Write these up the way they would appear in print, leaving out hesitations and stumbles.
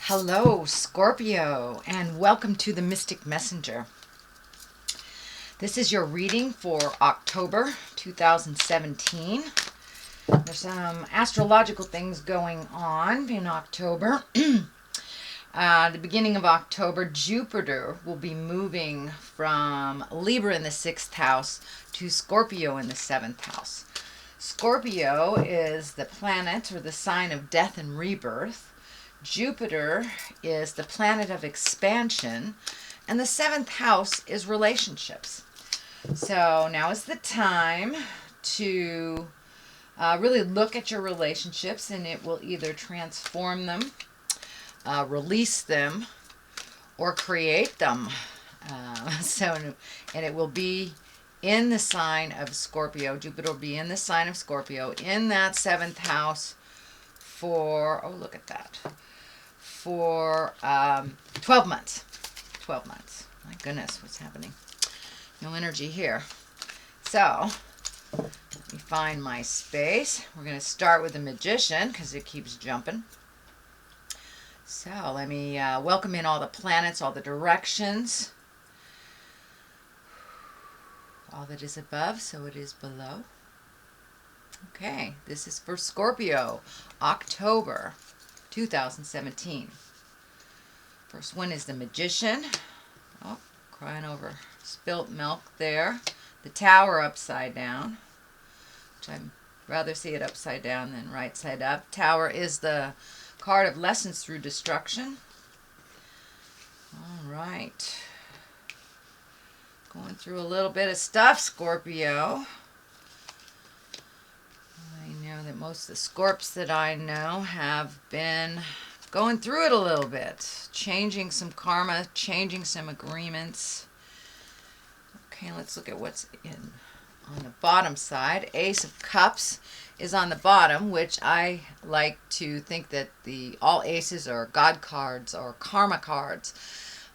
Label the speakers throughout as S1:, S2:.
S1: Hello, Scorpio, and welcome to the Mystic Messenger. This is your reading for October 2017. There's some astrological things going on in October. The beginning of October, Jupiter will be moving from Libra in the 6th house to Scorpio in the 7th house. Scorpio is the planet or the sign of death and rebirth. Jupiter is the planet of expansion, and the 7th house is relationships. So now is the time to really look at your relationships, and it will either transform them, release them, or create them. And it will be in the sign of Scorpio. Jupiter will be in the sign of Scorpio in that 7th house for, oh, look at that, for 12 months. 12 months. My goodness, what's happening? No energy here. So, let me find my space. We're going to start with the Magician because it keeps jumping. So, let me welcome in all the planets, all the directions. All that is above, so it is below. Okay, this is for Scorpio, October 2017. First one is the Magician. Oh, crying over spilt milk there. The Tower upside down, which I'd rather see it upside down than right side up. Tower is the card of lessons through destruction. All right. Going through a little bit of stuff, Scorpio. I know that most of the Scorps that I know have been going through it a little bit. Changing some karma, changing some agreements. Okay, let's look at what's on the bottom side. Ace of Cups is on the bottom, which I like to think that all aces are God cards or karma cards.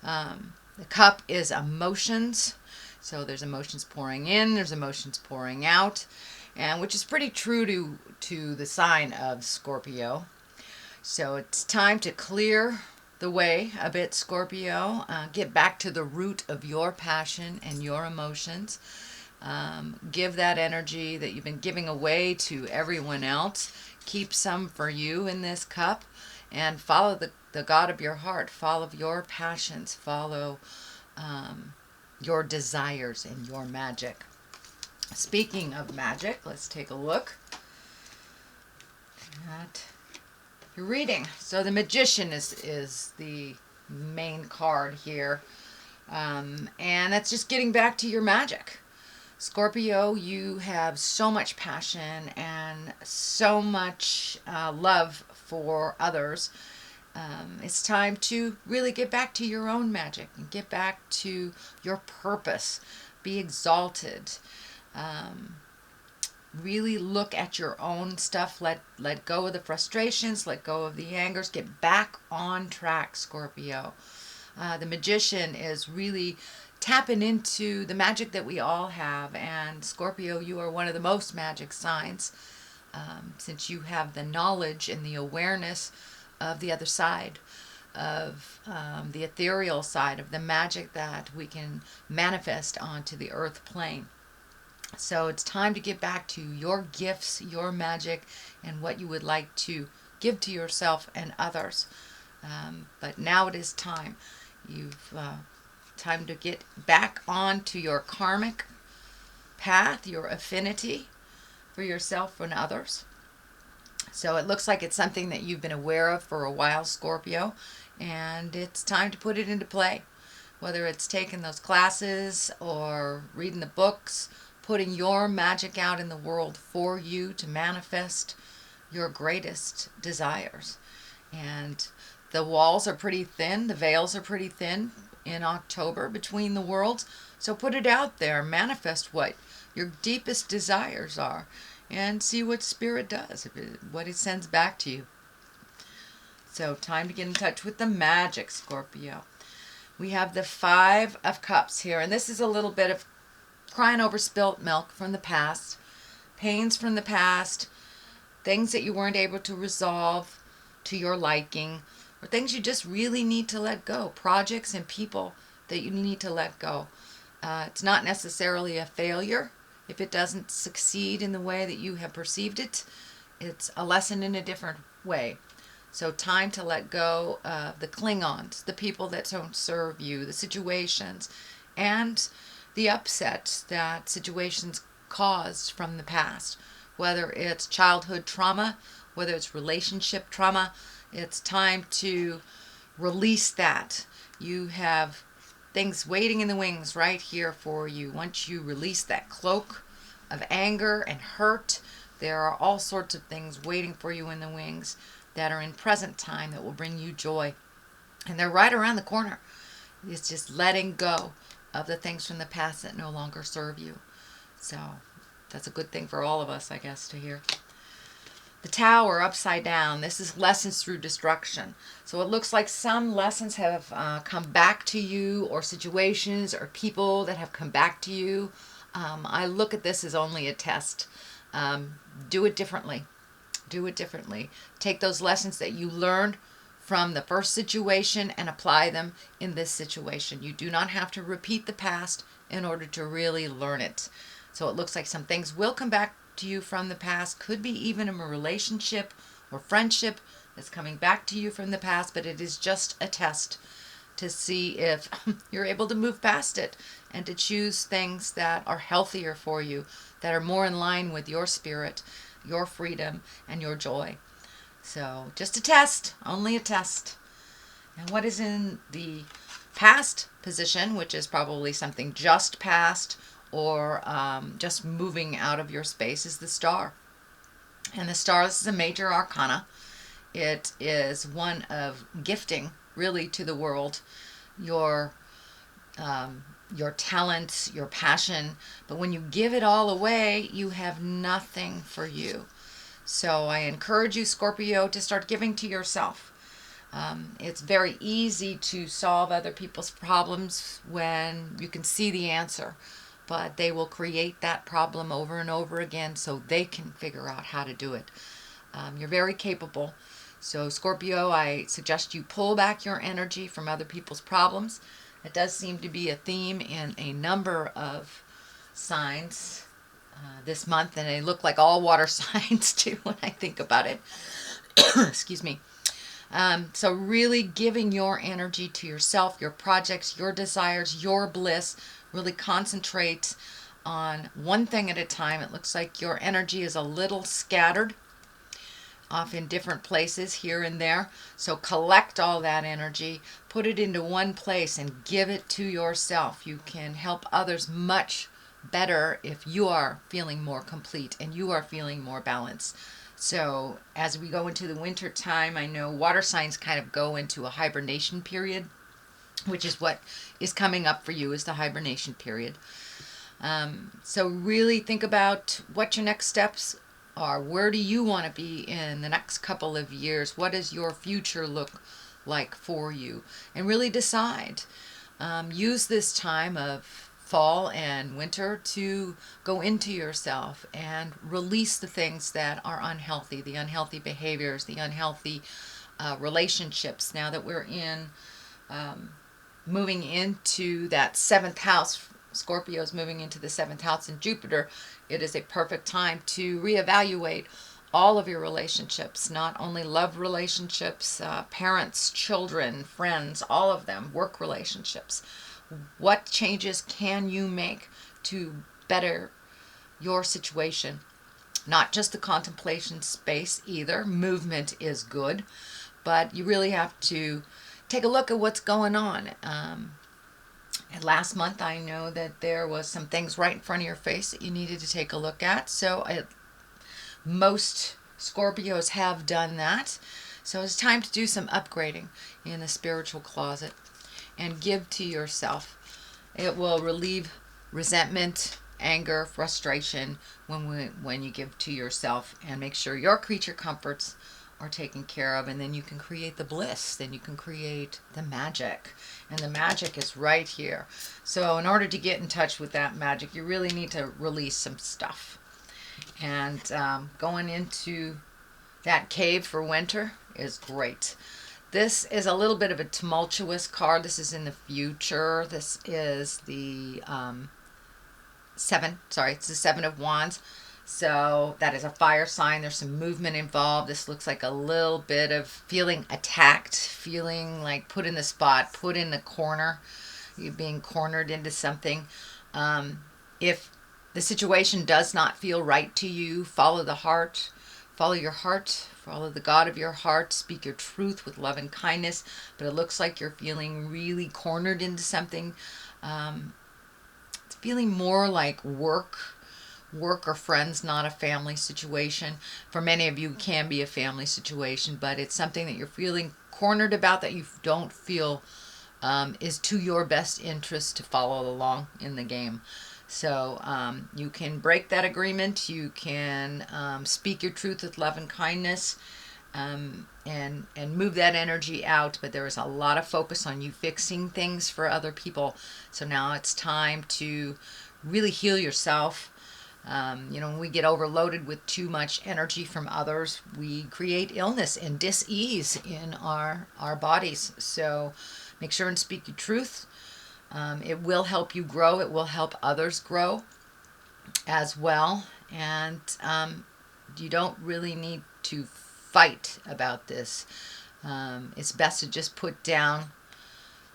S1: The cup is emotions. So there's emotions pouring in, there's emotions pouring out, and which is pretty true to the sign of Scorpio. So it's time to clear the way a bit, Scorpio. Get back to the root of your passion and your emotions. Give that energy that you've been giving away to everyone else. Keep some for you in this cup, and follow the God of your heart. Follow your passions. Follow your desires and your magic. Speaking of magic, let's take a look at your reading. So the Magician is the main card here, and that's just getting back to your magic. Scorpio, you have so much passion and so much love for others. It's time to really get back to your own magic and get back to your purpose. Be exalted. Really look at your own stuff. Let go of the frustrations. Let go of the angers. Get back on track, Scorpio. The Magician is really tapping into the magic that we all have. And Scorpio, you are one of the most magic signs, since you have the knowledge and the awareness of the other side, of the ethereal side, of the magic that we can manifest onto the earth plane. So it's time to get back to your gifts, your magic, and what you would like to give to yourself and others. But now it is time. You've time to get back onto your karmic path, your affinity for yourself and others. So it looks like it's something that you've been aware of for a while, Scorpio, and it's time to put it into play. Whether it's taking those classes or reading the books, putting your magic out in the world for you to manifest your greatest desires. And the walls are pretty thin, the veils are pretty thin in October between the worlds. So put it out there, manifest what your deepest desires are, and see what Spirit does, what it sends back to you. So time to get in touch with the magic, Scorpio. We have the Five of Cups here, and this is a little bit of crying over spilt milk from the past, pains from the past, things that you weren't able to resolve to your liking, or things you just really need to let go, projects and people that you need to let go. It's not necessarily a failure if it doesn't succeed in the way that you have perceived it. It's a lesson in a different way. So time to let go of the Klingons, the people that don't serve you, the situations, and the upset that situations caused from the past. Whether it's childhood trauma, whether it's relationship trauma, it's time to release that. You have things waiting in the wings right here for you. Once you release that cloak of anger and hurt, there are all sorts of things waiting for you in the wings that are in present time that will bring you joy. And they're right around the corner. It's just letting go of the things from the past that no longer serve you. So that's a good thing for all of us, I guess, to hear. The Tower upside down. This is lessons through destruction. So it looks like some lessons have come back to you, or situations or people that have come back to you. I look at this as only a test. Do it differently. Do it differently. Take those lessons that you learned from the first situation and apply them in this situation. You do not have to repeat the past in order to really learn it. So it looks like some things will come back to you from the past. Could be even in a relationship or friendship that's coming back to you from the past, but it is just a test to see if you're able to move past it and to choose things that are healthier for you, that are more in line with your spirit, your freedom, and your joy. So just a test, only a test. And what is in the past position, which is probably something just past or just moving out of your space, is the Star. And the Star, this is a major arcana. It is one of gifting, really, to the world, your talent, your passion. But when you give it all away, you have nothing for you. So I encourage you, Scorpio, to start giving to yourself. It's very easy to solve other people's problems when you can see the answer, but they will create that problem over and over again so they can figure out how to do it. You're very capable. So Scorpio, I suggest you pull back your energy from other people's problems. It does seem to be a theme in a number of signs this month, and they look like all water signs too when I think about it. Excuse me. So really giving your energy to yourself, your projects, your desires, your bliss. Really concentrate on one thing at a time. It looks like your energy is a little scattered off in different places here and there. So collect all that energy, put it into one place, and give it to yourself. You can help others much better if you are feeling more complete and you are feeling more balanced. So as we go into the winter time, I know water signs kind of go into a hibernation period, which is what is coming up for you, is the hibernation period. So really think about what your next steps are. Where do you want to be in the next couple of years? What does your future look like for you? And really decide. Use this time of fall and winter to go into yourself and release the things that are unhealthy, the unhealthy behaviors, the unhealthy relationships. Now that we're moving into that 7th house, Scorpio's moving into the 7th house in Jupiter, it is a perfect time to reevaluate all of your relationships, not only love relationships, parents, children, friends, all of them, work relationships. What changes can you make to better your situation? Not just the contemplation space either. Movement is good, but you really have to take a look at what's going on. And last month, I know that there was some things right in front of your face that you needed to take a look at. So most Scorpios have done that. So it's time to do some upgrading in the spiritual closet and give to yourself. It will relieve resentment, anger, frustration when you give to yourself, and make sure your creature comforts are taken care of, and then you can create the bliss, then you can create the magic, and the magic is right here. So in order to get in touch with that magic, you really need to release some stuff. And going into that cave for winter is great. This is a little bit of a tumultuous card. This is in the future. This is the seven. Sorry, it's the Seven of Wands. So that is a fire sign. There's some movement involved. This looks like a little bit of feeling attacked, feeling like put in the spot, put in the corner. You're being cornered into something. If the situation does not feel right to you, follow the heart. Follow your heart. Follow the God of your heart. Speak your truth with love and kindness. But it looks like you're feeling really cornered into something. It's feeling more like work or friends, not a family situation. For many of you, it can be a family situation, but it's something that you're feeling cornered about, that you don't feel is to your best interest to follow along in the game. So you can break that agreement. You can speak your truth with love and kindness, and move that energy out. But there is a lot of focus on you fixing things for other people. So now it's time to really heal yourself. When we get overloaded with too much energy from others, we create illness and dis-ease in our bodies. So make sure and speak your truth. It will help you grow. It will help others grow as well. And you don't really need to fight about this. It's best to just put down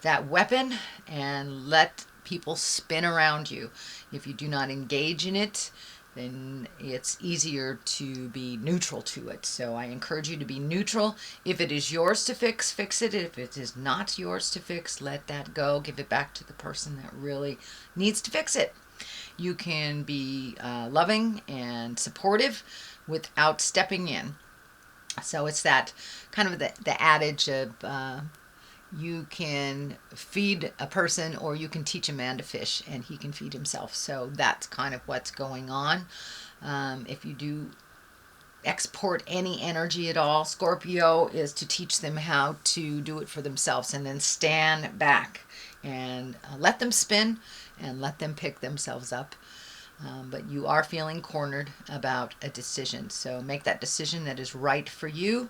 S1: that weapon and let people spin around you. If you do not engage in it, then it's easier to be neutral to it. So I encourage you to be neutral. If it is yours to fix, fix it. If it is not yours to fix, let that go. Give it back to the person that really needs to fix it. You can be loving and supportive without stepping in. So it's that kind of the adage of you can feed a person, or you can teach a man to fish and he can feed himself. So that's kind of what's going on. If you do export any energy at all, Scorpio, is to teach them how to do it for themselves, and then stand back and let them spin and let them pick themselves up. But you are feeling cornered about a decision. So make that decision that is right for you,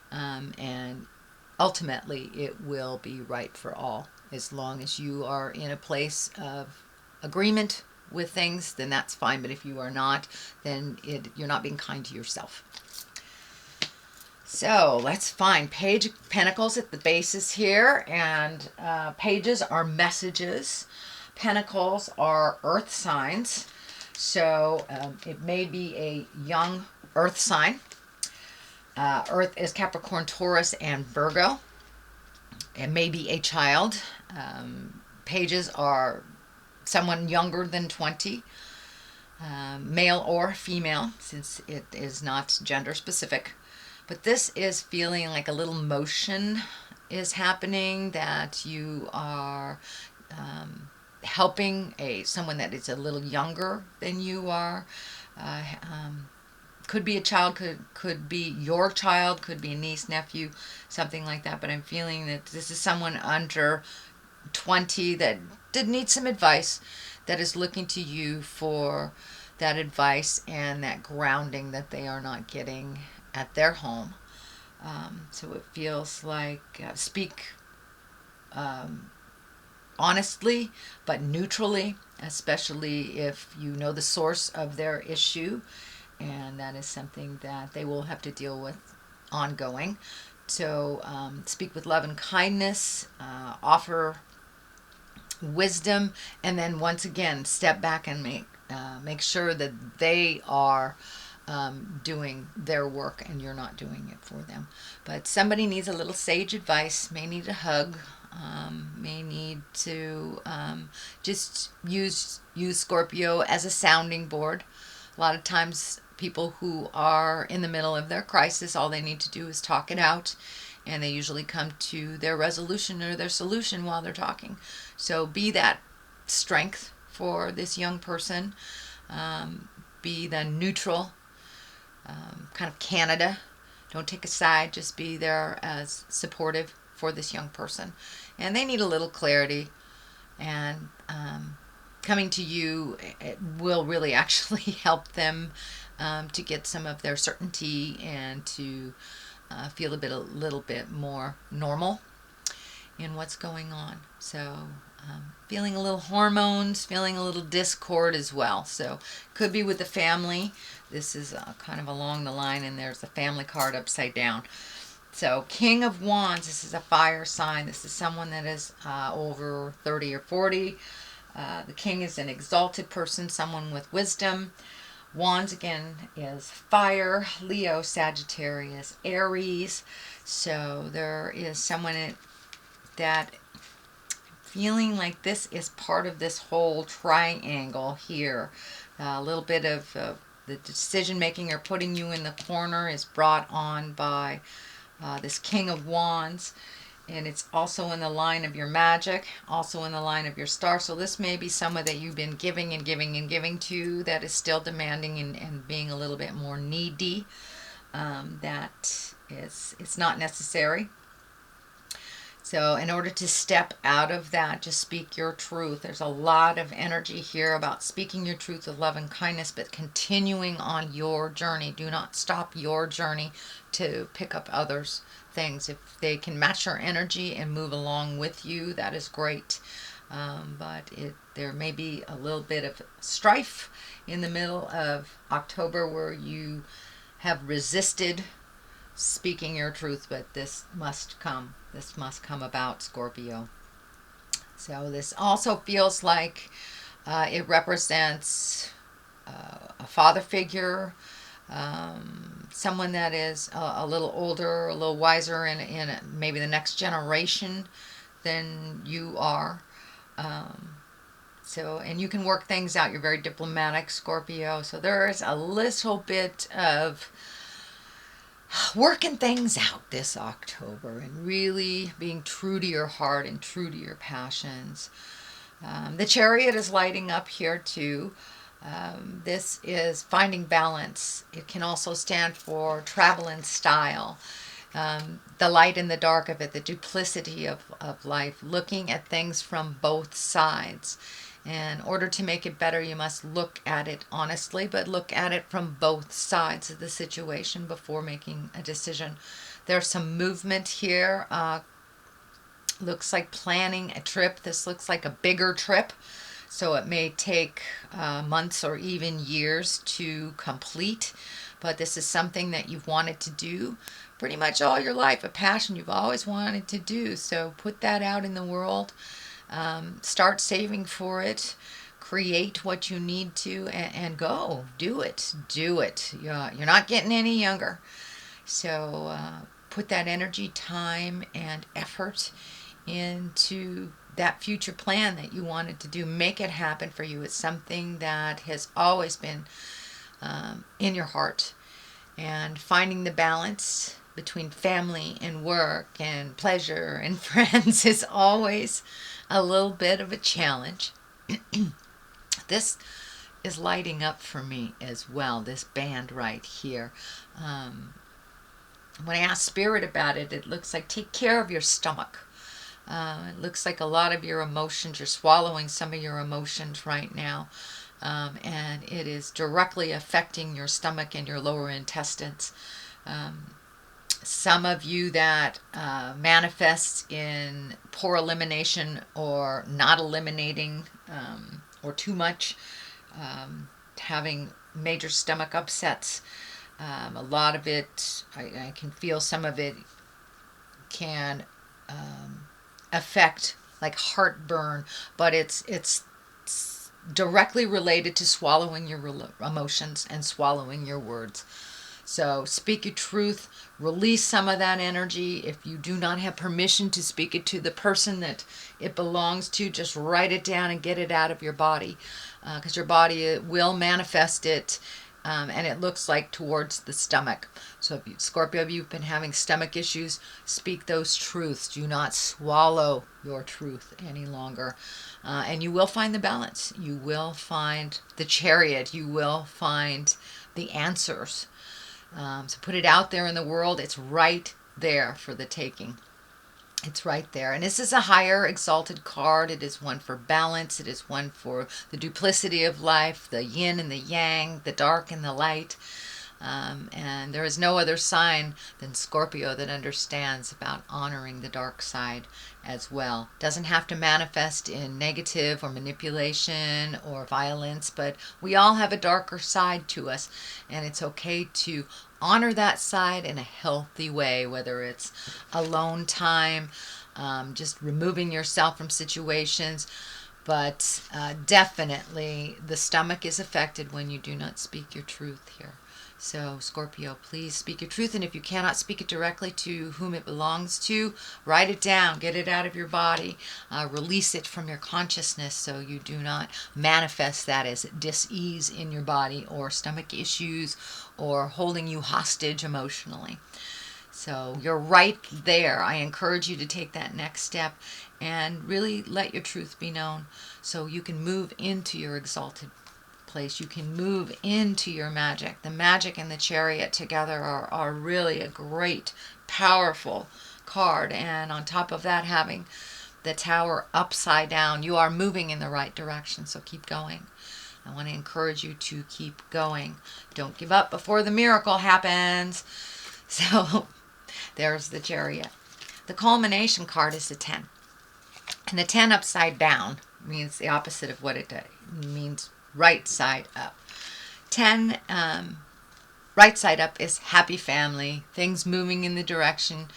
S1: and ultimately it will be right for all. As long as you are in a place of agreement with things, then that's fine. But if you are not, then you're not being kind to yourself. So let's find Page of Pentacles at the bases here. And pages are messages. Pentacles are earth signs. So it may be a young earth sign. Earth is Capricorn, Taurus, and Virgo. It may be a child. Pages are someone younger than 20, male or female, since it is not gender specific. But this is feeling like a little motion is happening, that you are helping someone that is a little younger than you are. Could be a child, could be your child, could be a niece, nephew, something like that. But I'm feeling that this is someone under 20 that did need some advice, that is looking to you for that advice and that grounding that they are not getting at their home. So it feels like speak honestly but neutrally, especially if you know the source of their issue, and that is something that they will have to deal with ongoing. So speak with love and kindness, offer wisdom, and then once again step back and make sure that they are doing their work and you're not doing it for them. But somebody needs a little sage advice, may need a hug, may need to just use Scorpio as a sounding board. A lot of times people who are in the middle of their crisis, all they need to do is talk it out, and they usually come to their resolution or their solution while they're talking. So be that strength for this young person. Be the neutral, kind of Canada. Don't take a side, just be there as supportive for this young person. And they need a little clarity, and coming to you, it will really actually help them to get some of their certainty and to feel a little bit more normal in what's going on. So feeling a little hormones, feeling a little discord as well. So could be with the family. This is kind of along the line, and there's the family card upside down. So King of Wands, this is a fire sign. This is someone that is over 30 or 40. The king is an exalted person, someone with wisdom. Wands again is fire, Leo, Sagittarius, Aries. So there is someone that feeling like this is part of this whole triangle here. A little bit of the decision making or putting you in the corner is brought on by this King of Wands. And it's also in the line of your magic, also in the line of your star. So this may be someone that you've been giving and giving and giving to that is still demanding and being a little bit more needy. It's not necessary. So in order to step out of that, just speak your truth. There's a lot of energy here about speaking your truth with love and kindness, but continuing on your journey. Do not stop your journey to pick up others' things. If they can match your energy and move along with you, that is great. But there may be a little bit of strife in the middle of October where you have resisted speaking your truth, but this must come. This must come about, Scorpio. So this also feels like it represents a father figure, someone that is a little older, a little wiser in maybe the next generation than you are. And you can work things out. You're very diplomatic, Scorpio. So there's a little bit of working things out this October and really being true to your heart and true to your passions. The Chariot is lighting up here too. This is finding balance. It can also stand for travel and style. The light and the dark of it, the duplicity of life, looking at things from both sides. In order to make it better, you must look at it honestly, but look at it from both sides of the situation before making a decision. There's some movement here. Looks like planning a trip. This looks like a bigger trip, so it may take months or even years to complete, but this is something that you've wanted to do pretty much all your life, a passion you've always wanted to do. So put that out in the world. Start saving for it, create what you need to, and go do it. You're not getting any younger, so put that energy, time, and effort into that future plan that you wanted to do. Make it happen for you. It's something that has always been in your heart, and finding the balance between family and work and pleasure and friends is always a little bit of a challenge. This is lighting up for me as well, this band right here. When I ask Spirit about it, it looks like take care of your stomach. It looks like a lot of your emotions, you're swallowing some of your emotions right now. And it is directly affecting your stomach and your lower intestines. Some of you that manifests in poor elimination or not eliminating or too much, having major stomach upsets. A lot of it, I can feel some of it can affect like heartburn, but it's directly related to swallowing your emotions and swallowing your words. So speak your truth, release some of that energy. If you do not have permission to speak it to the person that it belongs to, just write it down and get it out of your body, because your body will manifest it, and it looks like towards the stomach. So if you, Scorpio, if you've been having stomach issues, speak those truths. Do not swallow your truth any longer. And you will find the balance. You will find the Chariot. You will find the answers. So put it out there in the world. It's right there for the taking. It's right there. And this is a higher exalted card. It is one for balance. It is one for the duplicity of life, the yin and the yang, the dark and the light. And there is no other sign than Scorpio that understands about honoring the dark side as well. Doesn't have to manifest in negative or manipulation or violence, but we all have a darker side to us, and it's okay to honor that side in a healthy way, whether it's alone time, just removing yourself from situations. But definitely the stomach is affected when you do not speak your truth here. So, Scorpio, please speak your truth. And if you cannot speak it directly to whom it belongs to, write it down, get it out of your body, release it from your consciousness so you do not manifest that as dis-ease in your body or stomach issues or holding you hostage emotionally. So you're right there. I encourage you to take that next step and really let your truth be known so you can move into your exalted place. You can move into your magic. The magic and the chariot together are really a great, powerful card. And on top of that, having the tower upside down, you are moving in the right direction. So keep going. I want to encourage you to keep going. Don't give up before the miracle happens. So there's the chariot. The culmination card is the 10. And the 10 upside down means the opposite of what it means, right side up. 10, right side up is happy family, things moving in the direction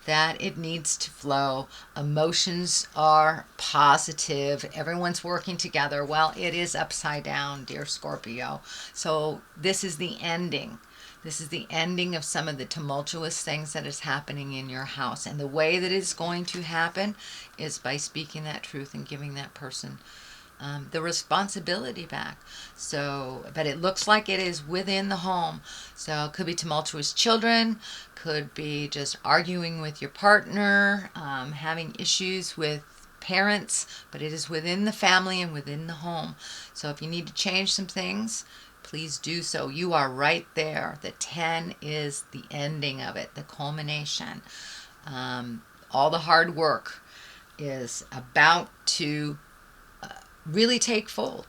S1: that it needs to flow. Emotions are positive. Everyone's working together. Well, it is upside down, dear Scorpio. So this is the ending. This is the ending of some of the tumultuous things that is happening in your house. And the way that it's going to happen is by speaking that truth and giving that person the responsibility back. So, but it looks like it is within the home. So it could be tumultuous children, could be just arguing with your partner, having issues with parents, but it is within the family and within the home. So if you need to change some things, please do so. You are right there. The 10 is the ending of it, the culmination. All the hard work is about to really take fold.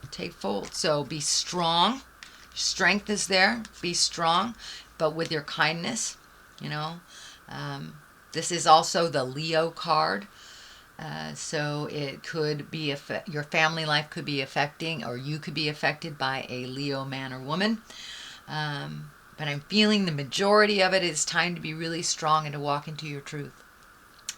S1: So be strong. Strength is there. Be strong, but with your kindness, you know. This is also the Leo card. So it could be, your family life could be affecting, or you could be affected by a Leo man or woman. But I'm feeling the majority of it is time to be really strong and to walk into your truth.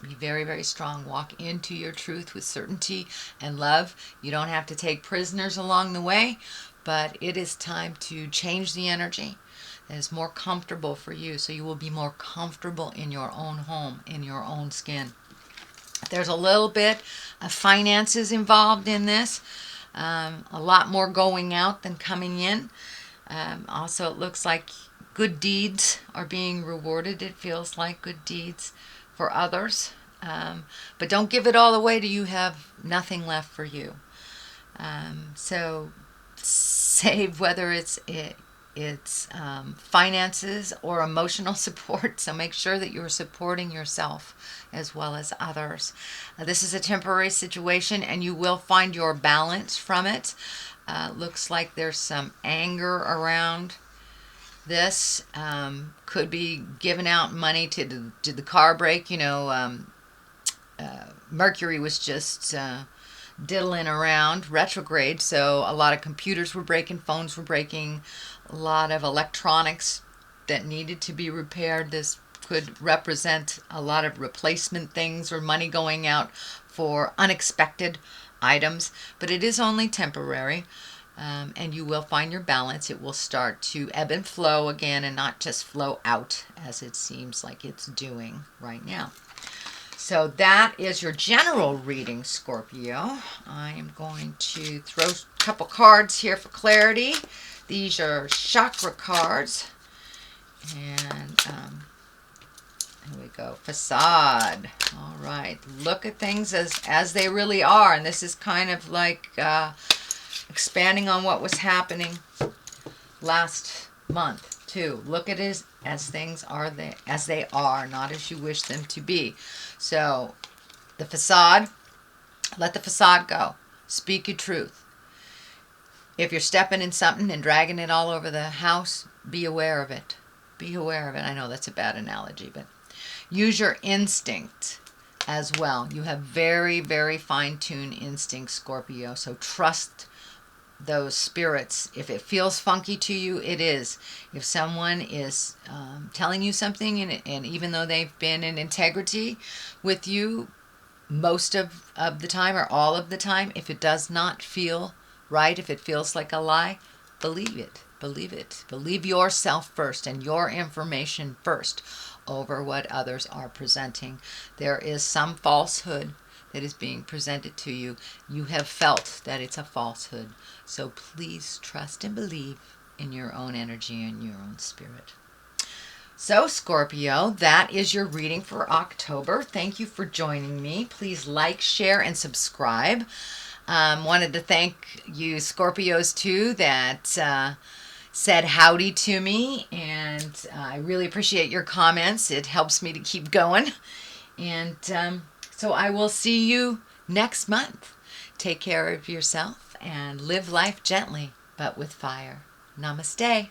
S1: Be very, very strong. Walk into your truth with certainty and love. You don't have to take prisoners along the way, but it is time to change the energy that is more comfortable for you, so you will be more comfortable in your own home, in your own skin. There's a little bit of finances involved in this. A lot more going out than coming in. Also, it looks like good deeds are being rewarded. It feels like good deeds for others. But don't give it all away till you have nothing left for you. So save, whether it's finances or emotional support. So make sure that you're supporting yourself as well as others. This is a temporary situation, and you will find your balance from it. Looks like there's some anger around this. Could be giving out money to the car break. You know, Mercury was just diddling around retrograde, so a lot of computers were breaking, phones were breaking, a lot of electronics that needed to be repaired. This could represent a lot of replacement things or money going out for unexpected items, but it is only temporary. And you will find your balance. It will start to ebb and flow again and not just flow out as it seems like it's doing right now. So that is your general reading, Scorpio. I am going to throw a couple cards here for clarity. These are chakra cards. And here we go. Facade. All right. Look at things as they really are. And this is kind of like expanding on what was happening last month too. Look at it as things are as they are, not as you wish them to be. So the facade, let the facade go. Speak your truth. If you're stepping in something and dragging it all over the house, be aware of it. Be aware of it. I know that's a bad analogy, but use your instinct as well. You have very, very fine-tuned instinct, Scorpio. So trust those spirits. If it feels funky to you, it is. If someone is telling you something, and even though they've been in integrity with you most of the time or all of the time, if it does not feel right, if it feels like a lie, believe it. Believe it. Believe yourself first and your information first over what others are presenting. There is some falsehood that is being presented to you. You have felt that it's a falsehood. So please trust and believe in your own energy and your own spirit. So Scorpio, that is your reading for October. Thank you for joining me. Please like, share, and subscribe. Wanted to thank you Scorpios too that said howdy to me, and I really appreciate your comments. It helps me to keep going. And so I will see you next month. Take care of yourself and live life gently, but with fire. Namaste.